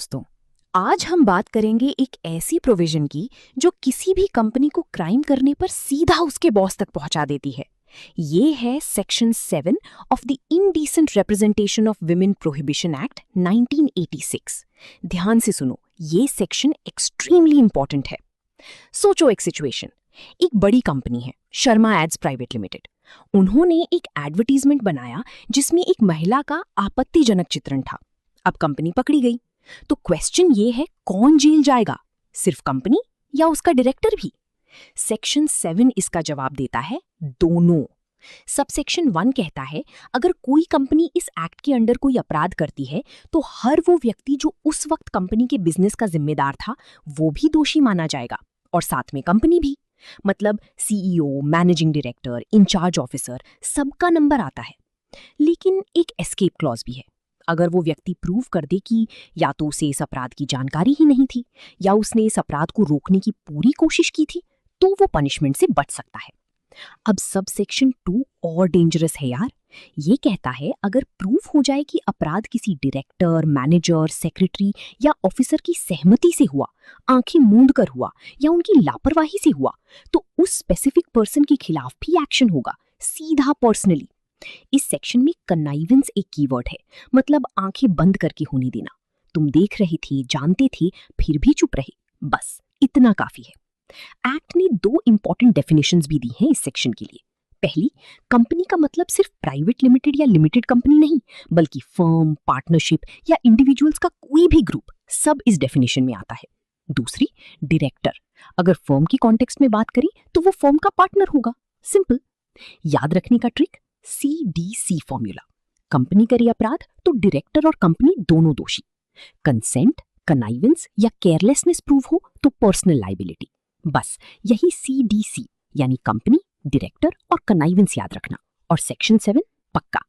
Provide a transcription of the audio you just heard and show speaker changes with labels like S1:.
S1: दोस्तों, आज हम बात करेंगे एक ऐसी प्रोविजन की जो किसी भी कंपनी को क्राइम करने पर सीधा उसके बॉस तक पहुंचा देती है। ये है section 7 of the indecent representation of women prohibition act 1986। ध्यान से सुनो, ये सेक्शन एक्सट्रीमली इंपॉर्टेंट है। सोचो एक सिचुएशन, एक बड़ी कंपनी है शर्मा एड्स प्राइवेट लिमिटेड। उन्होंने एक एडवर्टीजमेंट बनाया जिसमें एक महिला का आपत्तिजनक चित्रण था। अब कंपनी पकड़ी गई, तो क्वेश्चन ये है, कौन जेल जाएगा? सिर्फ कंपनी या उसका डायरेक्टर भी? सेक्शन 7 इसका जवाब देता है, दोनों। सबसेक्शन 1 कहता है, अगर कोई कंपनी इस एक्ट के अंडर कोई अपराध करती है तो हर वो व्यक्ति जो उस वक्त कंपनी के बिजनेस का जिम्मेदार था वो भी दोषी माना जाएगा, और साथ में कंपनी भी। मतलब CEO, managing director, incharge officer, सबका नंबर आता है। लेकिन एक एस्केप क्लॉज भी है। अगर वो व्यक्ति प्रूव कर दे कि या तो उसे इस अपराध की जानकारी ही नहीं थी या उसने इस अपराध को रोकने की पूरी कोशिश की थी, तो वो पनिशमेंट से बच सकता है। अब सब सेक्शन 2 और डेंजरस है यार। ये कहता है, अगर प्रूफ हो जाए कि अपराध किसी डायरेक्टर, मैनेजर, सेक्रेटरी या ऑफिसर की सहमति से हुआ, आंखें मूंद कर हुआ या उनकी लापरवाही से हुआ, तो उस स्पेसिफिक पर्सन के खिलाफ भी एक्शन होगा, सीधा पर्सनली। इस सेक्शन में कन्नाइवेंस एक कीवर्ड है, मतलब आंखें बंद करके होने देना। तुम देख रहे थे, जानते थे, फिर भी चुप रहे, बस इतना काफी है। एक्ट ने 2 इंपॉर्टेंट डेफिनेशंस भी दी हैं इस सेक्शन के लिए। पहली, कंपनी का मतलब सिर्फ प्राइवेट लिमिटेड या लिमिटेड कंपनी नहीं, बल्कि फर्म, पार्टनरशिप या इंडिविजुअल्स का कोई भी ग्रुप, सब इस डेफिनेशन में आता है। दूसरी, डायरेक्टर। अगर फर्म की कॉन्टेक्स्ट में बात करें तो वो फर्म का पार्टनर होगा। सिंपल। याद रखने का ट्रिक, CDC फॉर्मूला। कंपनी करे अपराध तो डायरेक्टर और कंपनी दोनों दोषी। कंसेंट, कनाइवेंस या केयरलेसनेस प्रूव हो तो पर्सनल लायबिलिटी। बस यही CDC यानी कंपनी, डायरेक्टर और कनाइवेंस याद रखना, और सेक्शन 7 पक्का।